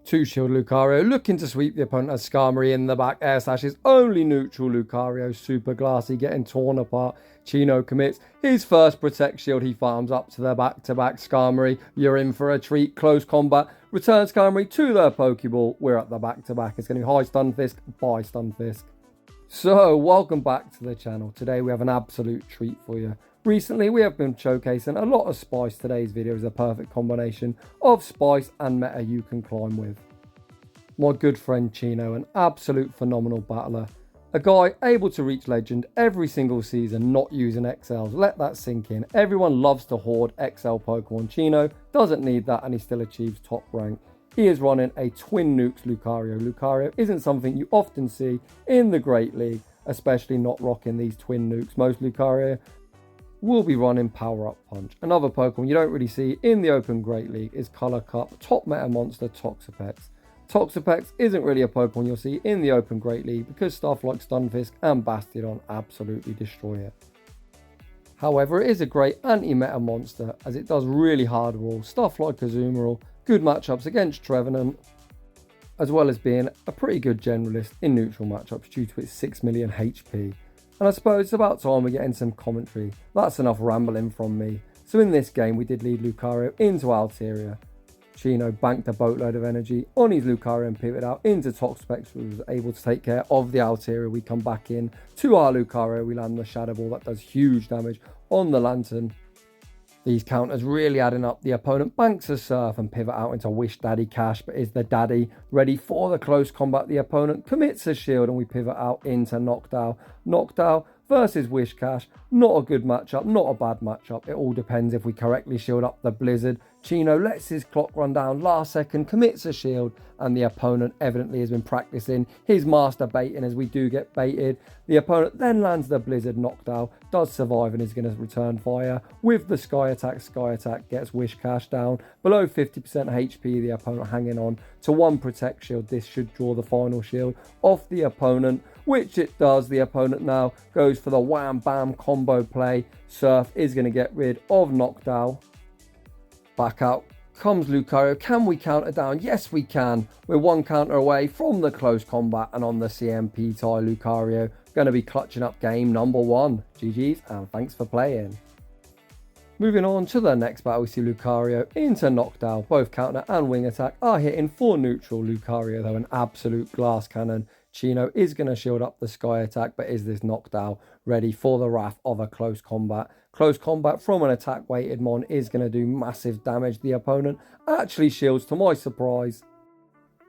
Two shield Lucario looking to sweep the opponent as Skarmory in the back air slashes. Only neutral Lucario, super glassy, getting torn apart. Chino commits his first protect shield. He farms up to the back-to-back Skarmory. You're in for a treat. Close combat. Return Skarmory to their Pokeball. We're at the back-to-back. It's going to be high Stunfisk, bye Stunfisk. So, welcome back to the channel. Today we have an absolute treat for you. Recently, we have been showcasing a lot of spice. Today's video is a perfect combination of spice and meta you can climb with. My good friend Chino, an absolute phenomenal battler. A guy able to reach legend every single season, not using XLs. Let that sink in. Everyone loves to hoard XL Pokemon. Chino doesn't need that and he still achieves top rank. He is running a twin nukes Lucario. Lucario isn't something you often see in the Great League, especially not rocking these twin nukes. Most Lucario will be running Power Up Punch. Another Pokemon you don't really see in the open Great League is Color Cup top meta monster Toxapex. Toxapex isn't really a Pokemon you'll see in the open Great League because stuff like Stunfisk and Bastiodon absolutely destroy it. However, it is a great anti-meta monster as it does really hard wall, stuff like Azumarill, good matchups against Trevenant, as well as being a pretty good generalist in neutral matchups due to its 6 million HP. And I suppose it's about time we're getting some commentary. That's enough rambling from me. So in this game we did lead Lucario into Altaria. Chino banked a boatload of energy on his Lucario and pivoted out into Toxapex, who was able to take care of the Altaria. We come back in to our Lucario, we land the Shadow Ball that does huge damage on the Lantern. These counters really adding up. The opponent banks a Surf and pivot out into Wish Daddy Cash, but is the Daddy ready for the close combat? The opponent commits a shield and we pivot out into Noctowl. Noctowl versus Wish Cash, not a good matchup, not a bad matchup. It all depends if we correctly shield up the Blizzard. Chino lets his clock run down last second, commits a shield, and the opponent evidently has been practicing his master baiting as we do get baited. The opponent then lands the Blizzard. Noctowl does survive and is going to return fire with the Sky Attack. Sky Attack gets Wish Cash down below 50% HP. The opponent hanging on to one Protect Shield. This should draw the final shield off the opponent, which it does. The opponent now goes for the wham bam combo play. Surf is going to get rid of Noctowl. Back out comes Lucario. Can we counter down? Yes, we can. We're one counter away from the close combat, and on the CMP tie, Lucario going to be clutching up game number 1. GG's and thanks for playing. Moving on to the next battle, we see Lucario into Noctowl. Both counter and wing attack are hitting for neutral. Lucario, though, an absolute glass cannon. Chino is going to shield up the Sky Attack, but is this Noctowl ready for the wrath of a close combat? Close combat from an attack weighted Mon is going to do massive damage. The opponent actually shields to my surprise.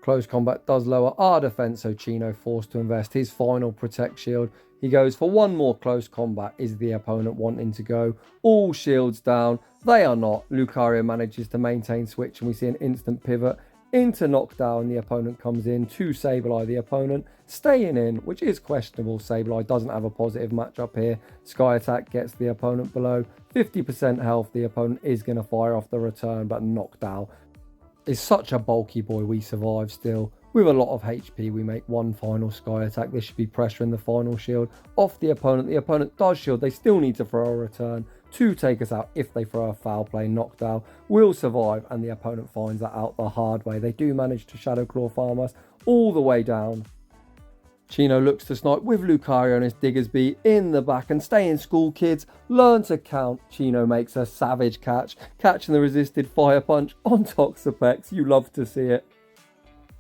Close combat does lower our defense, so Chino forced to invest his final protect shield. He goes for one more close combat. Is the opponent wanting to go all shields down? They are not. Lucario manages to maintain switch and we see an instant pivot into Noctowl, and the opponent comes in to Sableye. The opponent staying in, which is questionable. Sableye doesn't have a positive matchup here. Sky Attack gets the opponent below 50% health. The opponent is going to fire off the return, but Noctowl is such a bulky boy. We survive still with a lot of HP. We make one final Sky Attack. This should be pressuring the final shield off the opponent. The opponent does shield. They still need to throw a return to take us out. If they throw a foul play, Noctowl will survive, and the opponent finds that out the hard way. They do manage to Shadow Claw farm us all the way down. Chino looks to snipe with Lucario and his Diggersby in the back, and stay in school, kids, learn to count. Chino makes a savage catch, catching the resisted Fire Punch on Toxapex. You love to see it.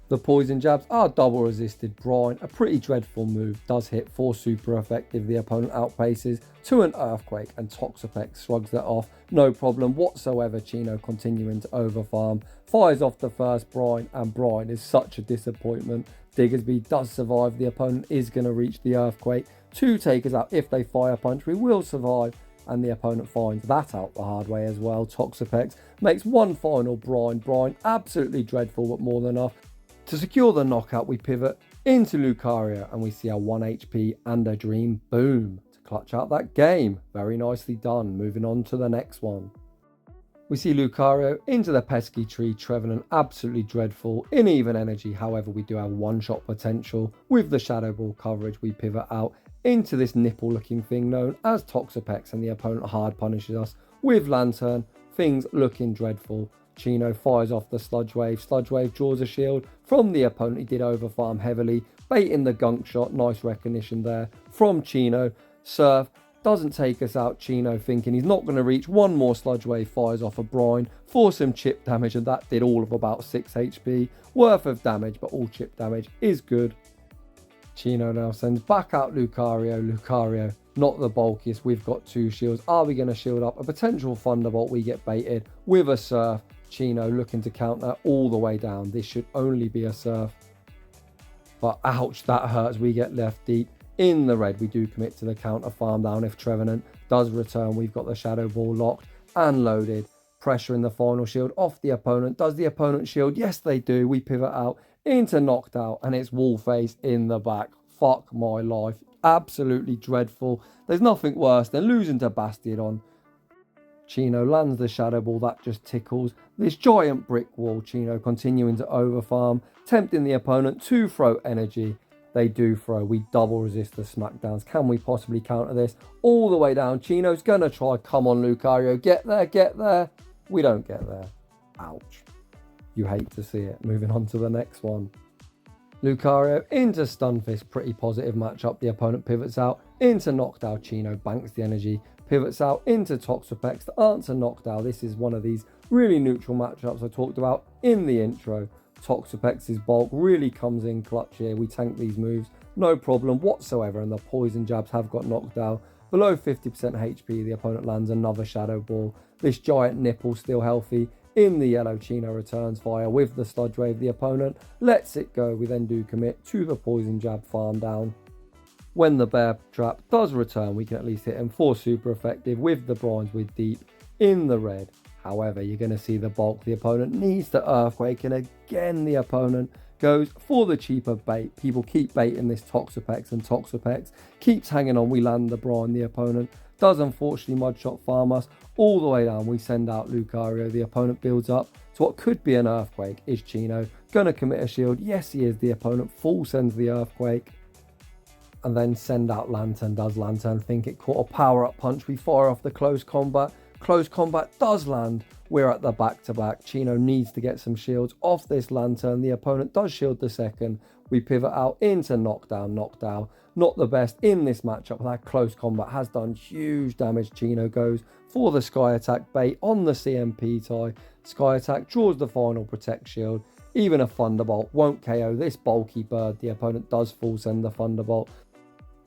The poison jabs are double resisted. Brine, a pretty dreadful move, does hit for super effective. The opponent outpaces to an Earthquake and Toxapex shrugs that off. No problem whatsoever. Chino continuing to overfarm. Fires off the first Brine, and Brine is such a disappointment. Diggersby does survive. The opponent is going to reach the Earthquake to take us out. If they Fire Punch, we will survive, and the opponent finds that out the hard way as well. Toxapex makes one final Brine. Brine absolutely dreadful, but more than enough. To secure the knockout, we pivot into Lucario and we see our 1 HP and a dream. Boom! To clutch out that game. Very nicely done. Moving on to the next one. We see Lucario into the pesky tree. Trevenant absolutely dreadful in even energy. However, we do have one-shot potential. With the Shadow Ball coverage, we pivot out into this nipple-looking thing known as Toxapex, and the opponent hard punishes us with Lantern. Things looking dreadful. Chino fires off the Sludge Wave. Sludge Wave draws a shield from the opponent. He did overfarm heavily, baiting the gunk shot. Nice recognition there from Chino. Surf doesn't take us out. Chino thinking he's not going to reach. One more Sludge Wave fires off a brine for some chip damage, and that did all of about 6 HP worth of damage, but all chip damage is good. Chino now sends back out Lucario. Lucario, not the bulkiest. We've got 2 shields. Are we going to shield up a potential Thunderbolt? We get baited with a Surf. Chino looking to counter all the way down. This should only be a Surf. But ouch, that hurts. We get left deep in the red. We do commit to the counter farm down. If Trevenant does return, we've got the Shadow Ball locked and loaded. Pressure in the final shield off the opponent. Does the opponent shield? Yes, they do. We pivot out into knocked out, and it's Wallface in the back. Fuck my life. Absolutely dreadful. There's nothing worse than losing to Bastiodon. Chino lands the Shadow Ball. That just tickles this giant brick wall. Chino continuing to overfarm, tempting the opponent to throw energy. They do throw. We double resist the smackdowns. Can we possibly counter this? All the way down. Chino's going to try. Come on, Lucario. Get there, get there. We don't get there. Ouch. You hate to see it. Moving on to the next one. Lucario into Stunfisk. Pretty positive matchup. The opponent pivots out into Knockdown. Chino banks the energy. Pivots out into Toxapex to answer Knockdown. This is one of these really neutral matchups I talked about in the intro. Toxapex's bulk really comes in clutch here. We tank these moves, no problem whatsoever, and the poison jabs have got knocked out. Below 50% HP, the opponent lands another Shadow Ball. This giant nipple still healthy. In the yellow, Chino returns fire with the Sludge Wave. The opponent lets it go. We then do commit to the poison jab farm down. When the bear trap does return, we can at least hit him for super effective with the bronze with deep in the red. However, you're going to see the bulk. The opponent needs to Earthquake, and again the opponent goes for the cheaper bait. People keep baiting this Toxapex, and Toxapex keeps hanging on. We land the brine. The opponent does unfortunately Mudshot farm us all the way down. We send out Lucario. The opponent builds up to what could be an Earthquake. Is Chino going to commit a shield? Yes, he is. The opponent full sends the Earthquake. And then send out Lantern. Does Lantern think it caught a power-up punch? We fire off the close combat. Close combat does land. We're at the back-to-back. Chino needs to get some shields off this Lantern. The opponent does shield the second. We pivot out into Knockdown. Knockdown, not the best in this matchup. That close combat has done huge damage. Chino goes for the Sky Attack bait on the CMP tie. Sky Attack draws the final Protect Shield. Even a Thunderbolt won't KO this bulky bird. The opponent does full send the Thunderbolt.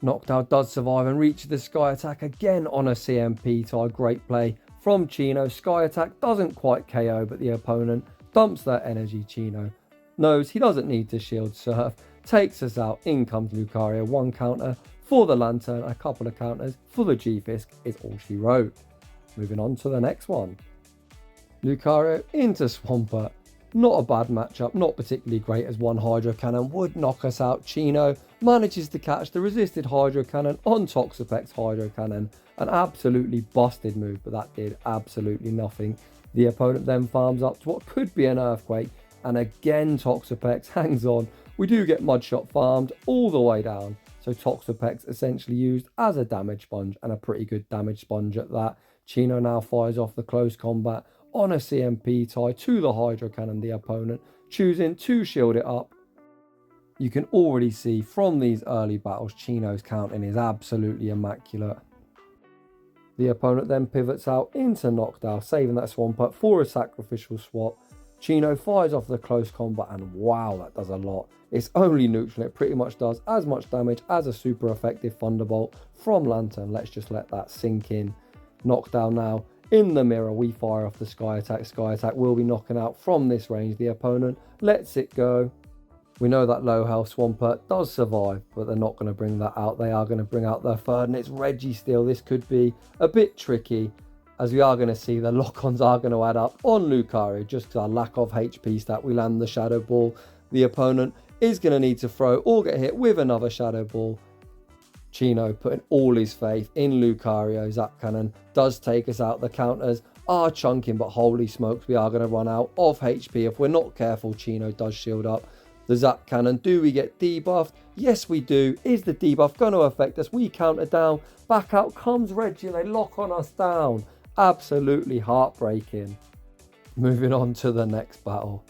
Knockdown does survive and reaches the Sky Attack again on a CMP tie. Great play from Chino. Sky Attack doesn't quite KO, but the opponent dumps that energy. Chino knows he doesn't need to shield Surf. Takes us out. In comes Lucario. One counter for the Lantern. A couple of counters for the G-Fisk is all she wrote. Moving on to the next one. Lucario into Swampert. Not a bad matchup, not particularly great, as one Hydro Cannon would knock us out. Chino manages to catch the resisted Hydro Cannon on Toxapex Hydro Cannon. An absolutely busted move, but that did absolutely nothing. The opponent then farms up to what could be an Earthquake, and again Toxapex hangs on. We do get Mudshot farmed all the way down, so Toxapex essentially used as a damage sponge, and a pretty good damage sponge at that. Chino now fires off the close combat on a CMP tie to the Hydro Cannon. The opponent choosing to shield it up. You can already see from these early battles, Chino's counting is absolutely immaculate. The opponent then pivots out into Knockdown, saving that Swampert for a sacrificial swap. Chino fires off the close combat, and wow, that does a lot. It's only neutral. It pretty much does as much damage as a super effective Thunderbolt from Lantern. Let's just let that sink in. Knockdown now. In the mirror, we fire off the Sky Attack. Sky Attack will be knocking out from this range. The opponent lets it go. We know that low health Swampert does survive, but they're not going to bring that out. They are going to bring out their third, and it's Registeel. This could be a bit tricky, as we are going to see the lock-ons are going to add up on Lucario. Just to our lack of HP stat, we land the Shadow Ball. The opponent is going to need to throw or get hit with another Shadow Ball. Chino putting all his faith in Lucario. Zap Cannon does take us out. The counters are chunking, but holy smokes, we are going to run out of HP if we're not careful. Chino does shield up the Zap Cannon. Do we get debuffed? Yes, we do. Is the debuff going to affect us? We counter down. Back out comes Reggie, and they lock on us down. Absolutely heartbreaking. Moving on to the next battle.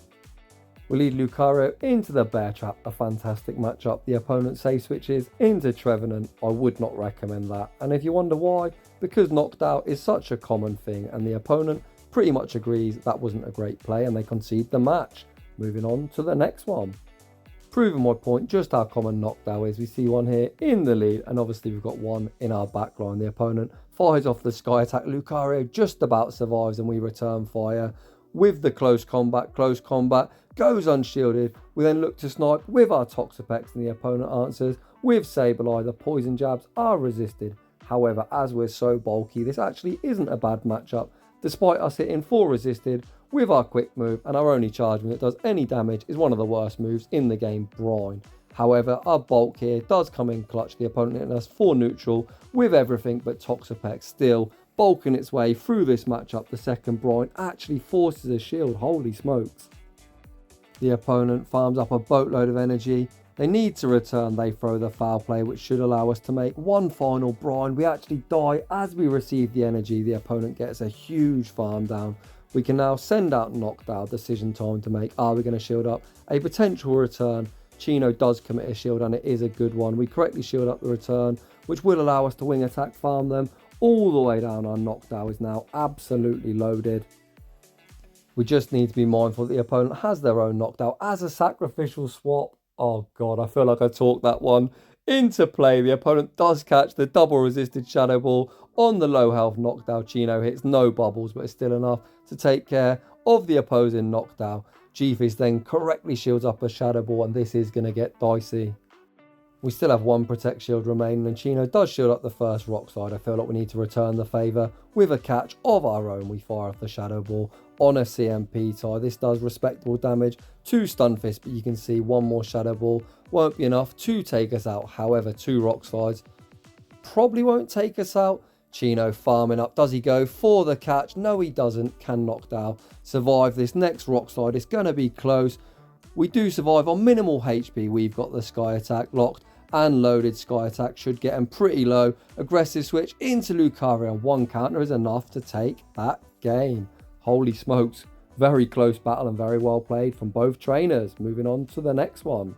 We lead Lucario into the Bear Trap, a fantastic matchup. The opponent safe switches into Trevenant. I would not recommend that. And if you wonder why, because knocked out is such a common thing and the opponent pretty much agrees that wasn't a great play and they concede the match. Moving on to the next one. Proving my point just how common knocked out is, we see one here in the lead and obviously we've got one in our backline. The opponent fires off the sky attack. Lucario just about survives and we return fire with the close combat, goes unshielded. We then look to snipe with our Toxapex and the opponent answers with Sableye. The poison jabs are resisted. However, as we're so bulky, this actually isn't a bad matchup. Despite us hitting 4 resisted with our quick move and our only charge move that does any damage is one of the worst moves in the game, Brine. However, our bulk here does come in clutch. The opponent hitting us 4 neutral with everything but Toxapex still bulking its way through this matchup. The second Brine actually forces a shield, holy smokes. The opponent farms up a boatload of energy. They need to return, they throw the foul play, which should allow us to make one final Brine. We actually die as we receive the energy. The opponent gets a huge farm down. We can now send out Knockdown, decision time to make. Are we going to shield up a potential return? Chino does commit a shield and it is a good one. We correctly shield up the return, which will allow us to wing attack farm them all the way down. Our Knockdown is now absolutely loaded. We just need to be mindful that the opponent has their own Knockdown as a sacrificial swap. Oh god, I feel like I talked that one into play. The opponent does catch the double resisted Shadow Ball on the low health Knockdown. Chino hits no bubbles, but it's still enough to take care of the opposing Knockdown. G-Fizz then correctly shields up a Shadow Ball, and this is going to get dicey. We still have one Protect Shield remaining, and Chino does shield up the first Rock Slide. I feel like we need to return the favour with a catch of our own. We fire off the Shadow Ball on a CMP tie. This does respectable damage to Stunfisk, but you can see one more Shadow Ball won't be enough to take us out. However, 2 Rock Slides probably won't take us out. Chino farming up. Does he go for the catch? No, he doesn't. Can Knockdown survive this next Rock Slide? It's going to be close. We do survive on minimal HP. We've got the Sky Attack locked and loaded. Sky Attack should get him pretty low. Aggressive switch into Lucario. One counter is enough to take that game. Holy smokes. Very close battle and very well played from both trainers. Moving on to the next one.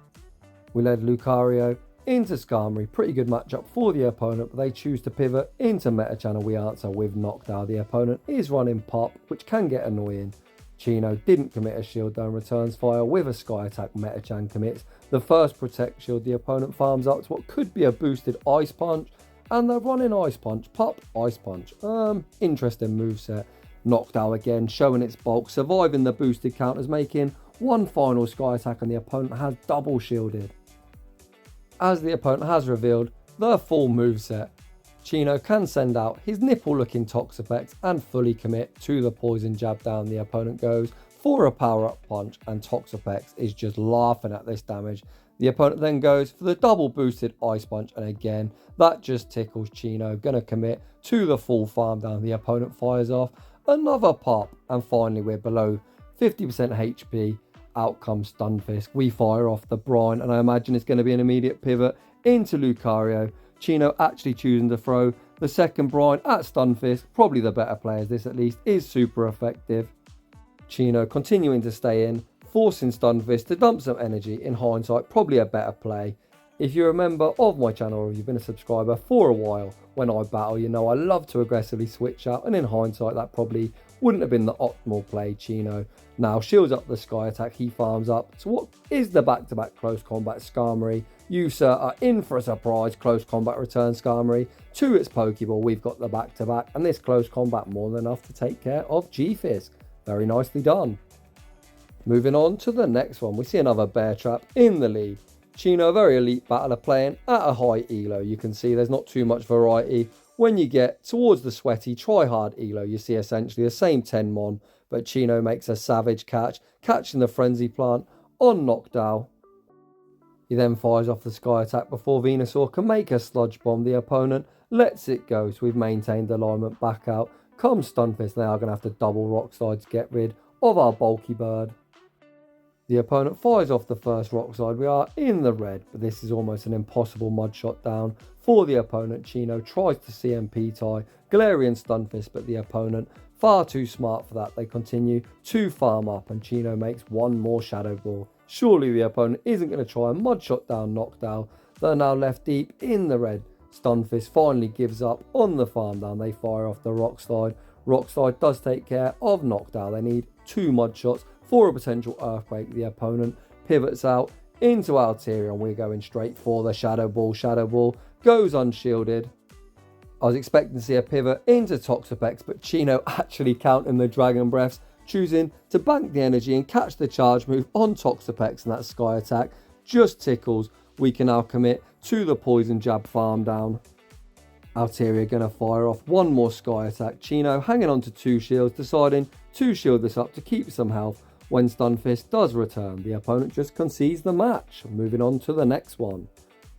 We led Lucario into Skarmory. Pretty good matchup for the opponent, but they choose to pivot into Meta Channel. We answer with Knockdown. The opponent is running Pop, which can get annoying. Chino didn't commit a shield down, returns fire with a Sky Attack. Metachan commits the first Protect Shield. The opponent farms up to what could be a boosted Ice Punch, and they're running Ice Punch. Pop, Ice Punch. Interesting moveset. Knockdown again, showing its bulk, surviving the boosted counters, making one final Sky Attack, and the opponent has double shielded. As the opponent has revealed the full moveset, Chino can send out his nipple-looking Toxapex and fully commit to the poison jab down. The opponent goes for a power-up punch, and Toxapex is just laughing at this damage. The opponent then goes for the double boosted Ice Punch, and again, that just tickles Chino. Gonna commit to the full farm down. The opponent fires off another pop, and finally we're below 50% HP. Out comes Stunfisk. We fire off the Brine, and I imagine it's going to be an immediate pivot into Lucario. Chino actually choosing to throw the second Brine at Stunfisk. Probably the better players. This at least is super effective. Chino continuing to stay in, forcing Stunfisk to dump some energy. In hindsight, probably a better play. If you're a member of my channel or if you've been a subscriber for a while, when I battle, you know I love to aggressively switch out, and in hindsight that probably wouldn't have been the optimal play. Chino now shields up the Sky Attack, he farms up. So what is the back-to-back close combat Skarmory? You, sir, are in for a surprise. Close combat return Skarmory to its Pokeball. We've got the back-to-back, and this close combat more than enough to take care of G-Fizz. Very nicely done. Moving on to the next one, we see another Bear Trap in the lead. Chino, a very elite battler, playing at a high elo. You can see there's not too much variety. When you get towards the sweaty, try-hard elo, you see essentially the same 10 Mon, but Chino makes a savage catch, catching the Frenzy Plant on Knockdown. He then fires off the Sky Attack before Venusaur can make a Sludge Bomb. The opponent lets it go, so we've maintained alignment. Back out comes Stunfisk. They are going to have to double Rock Slide to get rid of our bulky bird. The opponent fires off the first Rock Slide. We are in the red, but this is almost an impossible mud shot down for the opponent. Chino tries to CMP tie Galarian Stunfisk, but the opponent Far too smart for that. They continue to farm up and Chino makes one more Shadow Ball. Surely the opponent isn't going to try a mud shot down Knockdown. They're now left deep in the red. Stunfisk finally gives up on the farm down. They fire off the Rock Slide. Rock Slide does take care of Knockdown. They need 2 mud shots for a potential Earthquake. The opponent pivots out into Altaria and we're going straight for the Shadow Ball. Shadow Ball goes unshielded. I was expecting to see a pivot into Toxapex, but Chino actually counting the Dragon Breaths, choosing to bank the energy and catch the charge move on Toxapex, and that Sky Attack just tickles. We can now commit to the Poison Jab farm down. Altaria going to fire off one more Sky Attack. Chino hanging on to 2 shields, deciding to shield this up to keep some health. When Stunfisk does return, the opponent just concedes the match. Moving on to the next one.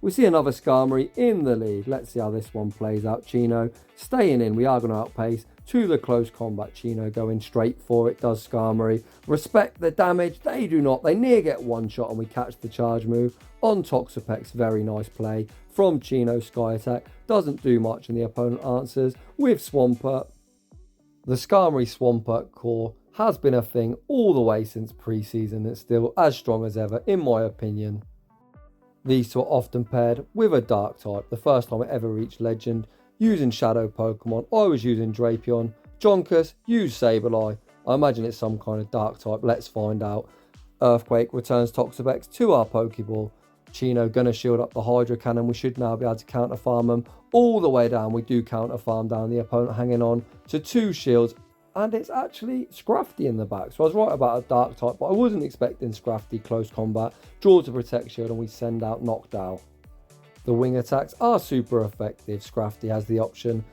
We see another Skarmory in the lead. Let's see how this one plays out. Chino staying in. We are going to outpace to the close combat. Chino going straight for it. Does Skarmory respect the damage? They do not. They near get one shot and we catch the charge move on Toxapex. Very nice play from Chino. Sky Attack doesn't do much and the opponent answers with Swampert. The Skarmory Swampert core has been a thing all the way since pre-season. It's still as strong as ever in my opinion. These two are often paired with a dark type. The first time I ever reached Legend using Shadow Pokemon, I was using Drapion. Jonkus used Sableye. I imagine it's some kind of dark type. Let's find out. Earthquake returns Toxapex to our Pokeball. Chino gonna shield up the Hydro Cannon. We should now be able to counter farm them all the way down. We do counter farm down. The opponent hanging on to 2 shields. And it's actually Scrafty in the back. So I was right about a dark type, but I wasn't expecting Scrafty close combat. Draw to protect shield and we send out Knockdown. The wing attacks are super effective. Scrafty has the option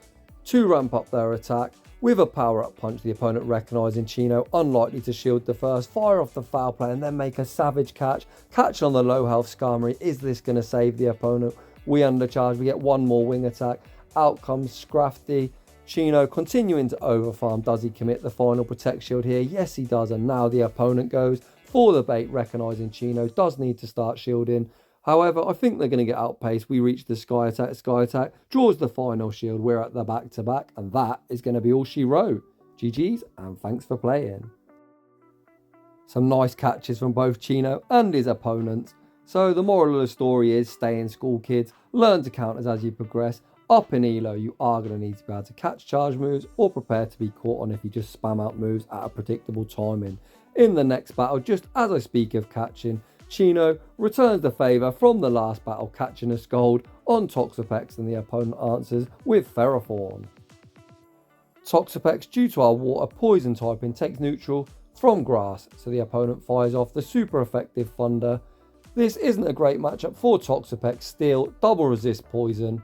to ramp up their attack with a power up punch. The opponent recognising Chino unlikely to shield the first. Fire off the foul play and then make a savage catch. Catch on the low health Skarmory. Is this going to save the opponent? We undercharge. We get one more wing attack. Out comes Scrafty. Chino continuing to overfarm. Does he commit the final protect shield here? Yes, he does. And now the opponent goes for the bait, recognising Chino does need to start shielding. However, I think they're going to get outpaced. We reach the Sky Attack. Sky Attack draws the final shield. We're at the back-to-back. And that is going to be all she wrote. GG's and thanks for playing. Some nice catches from both Chino and his opponents. So the moral of the story is stay in school, kids. Learn to counters as you progress. Up in Elo, you are going to need to be able to catch charge moves or prepare to be caught on if you just spam out moves at a predictable timing. In the next battle, just as I speak of catching, Chino returns the favour from the last battle, catching a Scold on Toxapex, and the opponent answers with Ferrothorn. Toxapex, due to our water poison typing, takes neutral from grass, so the opponent fires off the super effective Thunder. This isn't a great matchup for Toxapex. Steel double resist poison.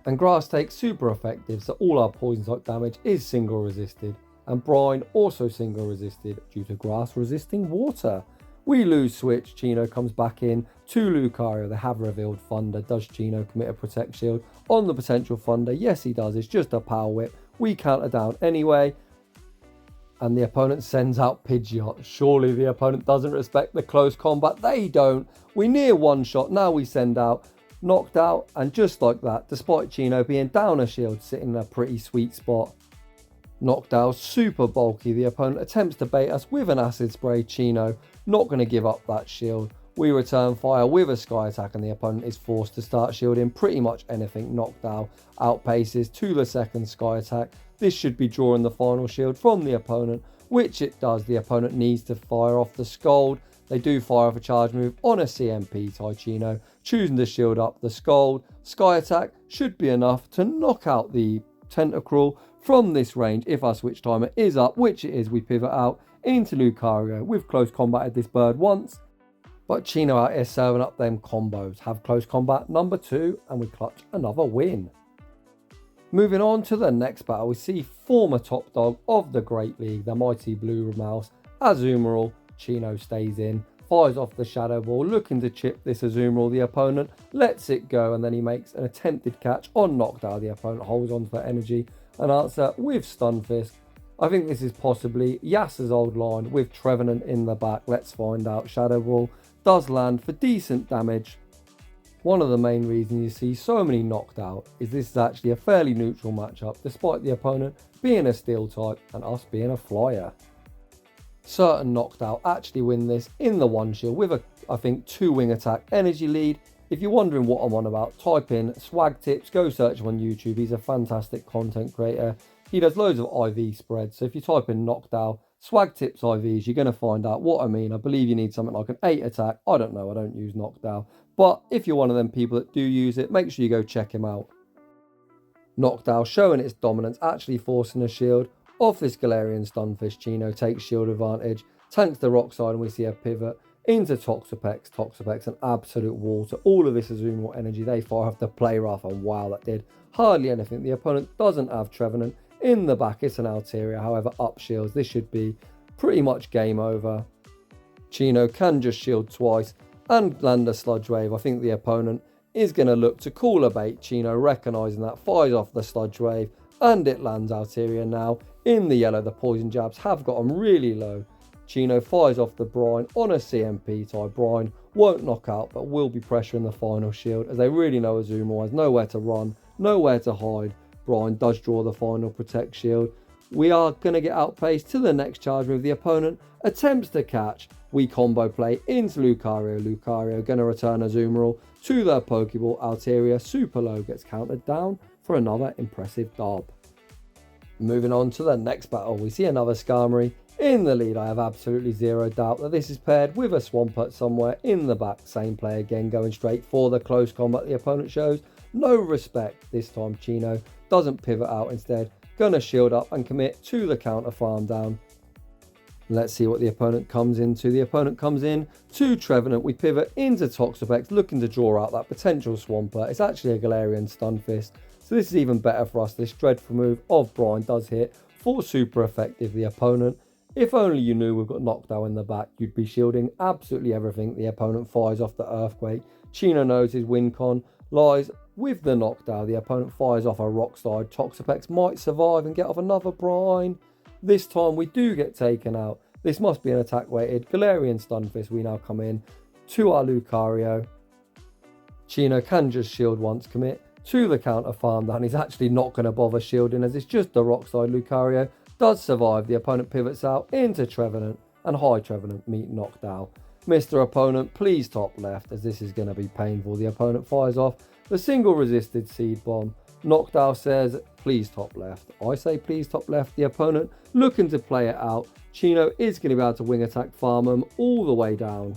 And Grass takes super effective, so all our poison type damage is single resisted. And Brine also single resisted due to Grass resisting water. We lose switch, Chino comes back in to Lucario. They have revealed Thunder. Does Chino commit a protect shield on the potential Thunder? Yes, he does. It's just a power whip. We counter down anyway. And the opponent sends out Pidgeot. Surely the opponent doesn't respect the close combat. They don't. We near one shot. Now we send out Knocked Out, and just like that, despite Chino being down a shield, sitting in a pretty sweet spot. Knocked Out, super bulky. The opponent attempts to bait us with an acid spray. Chino not going to give up that shield. We return fire with a Sky Attack and the opponent is forced to start shielding pretty much anything. Knocked Out outpaces to the second Sky Attack. This should be drawing the final shield from the opponent, which it does. The opponent needs to fire off the Scold. They do fire off a charge move on a CMP. Chino choosing to shield up the Scold. Sky Attack should be enough to knock out the Tentacruel from this range. If our switch timer is up, which it is, we pivot out into Lucario. We've close combated this bird once, but Chino out here serving up them combos. Have close combat number 2 and we clutch another win. Moving on to the next battle, we see former top dog of the Great League, the mighty Blue Mouse, Azumarill. Chino stays in, fires off the Shadow Ball, looking to chip this Azumarill. The opponent lets it go and then he makes an attempted catch on Knockdown. The opponent holds on to that energy and answer with Stunfisk. I think this is possibly Yasser's old line with Trevenant in the back. Let's find out. Shadow Ball does land for decent damage. One of the main reasons you see so many knocked out is this is actually a fairly neutral matchup despite the opponent being a steel type and us being a flyer. Certain knocked out actually win this in the one shield with a, I think, 2 wing attack energy lead. If you're wondering what I'm on about, type in Swag Tips, go search him on YouTube. He's a fantastic content creator. He does loads of IV spreads. So if you type in knocked out, Swag Tips IVs, you're going to find out what I mean. I believe you need something like an 8 attack. I don't know, I don't use knocked out. But if you're one of them people that do use it, make sure you go check him out. Knocked out showing its dominance, actually forcing a shield. Off this Galarian Stunfish, Chino takes shield advantage, tanks the rock side, and we see a pivot into Toxapex. Toxapex, an absolute water. All of this Azumarill energy, they fire off the play rough, and wow, that did hardly anything. The opponent doesn't have Trevenant. In the back, it's an Altaria, however, up shields. This should be pretty much game over. Chino can just shield twice and land a Sludge Wave. I think the opponent is going to look to call a bait. Chino, recognising that, fires off the Sludge Wave, and it lands Altaria now. In the yellow, the poison jabs have got him really low. Chino fires off the Brine on a CMP type. Brine won't knock out, but will be pressuring the final shield, as they really know Azumarill has nowhere to run, nowhere to hide. Brine does draw the final protect shield. We are going to get outpaced to the next charge move. The opponent attempts to catch. We combo play into Lucario. Lucario going to return Azumarill to their Pokeball. Altaria super low, gets countered down for another impressive dub. Moving on to the next battle, we see another Skarmory in the lead. I have absolutely zero doubt that this is paired with a Swampert somewhere in the back. Same play again, going straight for the close combat. The opponent shows no respect. This time Chino doesn't pivot out, instead gonna shield up and commit to the counter farm down. Let's see what the opponent comes into. The opponent comes in to Trevenant. We pivot into Toxapex, looking to draw out that potential Swampert. It's actually a Galarian Stunfisk, so this is even better for us. This dreadful move of Brine does hit for super effective. The opponent, if only you knew we've got knocked out in the back, you'd be shielding absolutely everything. The opponent fires off the Earthquake. Chino knows his win con lies with the knockdown. The opponent fires off a rock slide. Toxapex might survive and get off another Brine. This time we do get taken out. This must be an attack weighted Galarian Stunfisk. We now come in to our Lucario. Chino can just shield once, commit to the counter farm down. He's actually not going to bother shielding, as it's just the rock slide. Lucario does survive. The opponent pivots out into Trevenant, and hi Trevenant, meet knocked out. Mr. Opponent, please top left, as this is going to be painful. The opponent fires off the single resisted Seed Bomb. Knocked out says, please top left. I say please top left. The opponent looking to play it out. Chino is going to be able to wing attack farm him all the way down.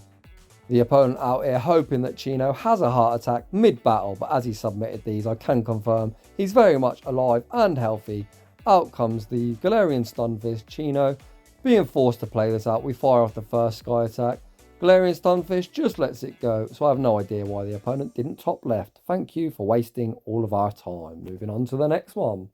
The opponent out here hoping that Chino has a heart attack mid-battle, but as he submitted these, I can confirm he's very much alive and healthy. Out comes the Galarian Stunfisk. Chino being forced to play this out. We fire off the first Sky attack. Galarian Stunfish just lets it go, so I have no idea why the opponent didn't top left. Thank you for wasting all of our time. Moving on to the next one.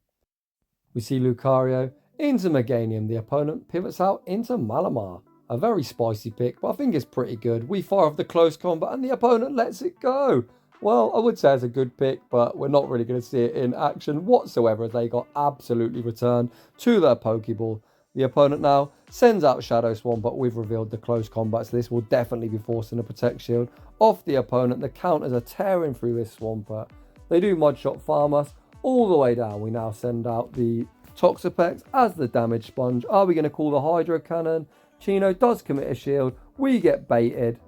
We see Lucario into Meganium. The opponent pivots out into Malamar. A very spicy pick, but I think it's pretty good. We fire off the close combat and the opponent lets it go. Well, I would say it's a good pick, but we're not really going to see it in action whatsoever, as they got absolutely returned to their Pokeball. The opponent now sends out Shadow Swan, but we've revealed the close combat, so this will definitely be forcing a Protect Shield off the opponent. The counters are tearing through this Swampert. They do Mud Shot farm us all the way down. We now send out the Toxapex as the damage sponge. Are we going to call the Hydro Cannon? Chino does commit a shield. We get baited.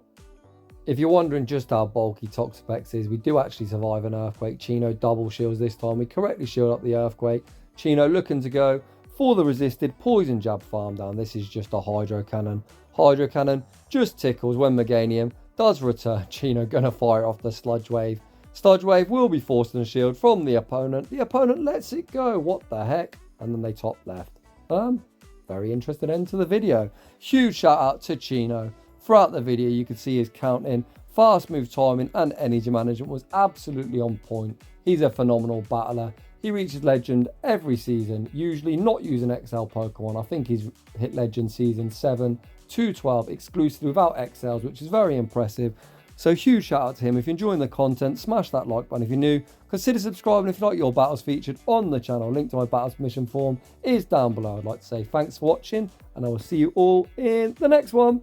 If you're wondering just how bulky Toxapex is, we do actually survive an Earthquake. Chino double shields this time. We correctly shield up the Earthquake. Chino looking to go for the resisted Poison Jab farm down. This is just a Hydro Cannon. Hydro Cannon just tickles when Meganium does return. Chino gonna fire off the Sludge Wave. Sludge Wave will be forcing a shield from the opponent. The opponent lets it go. What the heck? And then they top left. Very interesting end to the video. Huge shout out to Chino. Throughout the video, you could see his counting, fast move timing, and energy management was absolutely on point. He's a phenomenal battler. He reaches Legend every season, usually not using XL Pokemon. I think he's hit Legend season 7 to 12 exclusively without XLs, which is very impressive. So huge shout out to him. If you're enjoying the content, smash that like button. If you're new, consider subscribing if you like your battles featured on the channel. Link to my battle submission form is down below. I'd like to say thanks for watching, and I will see you all in the next one.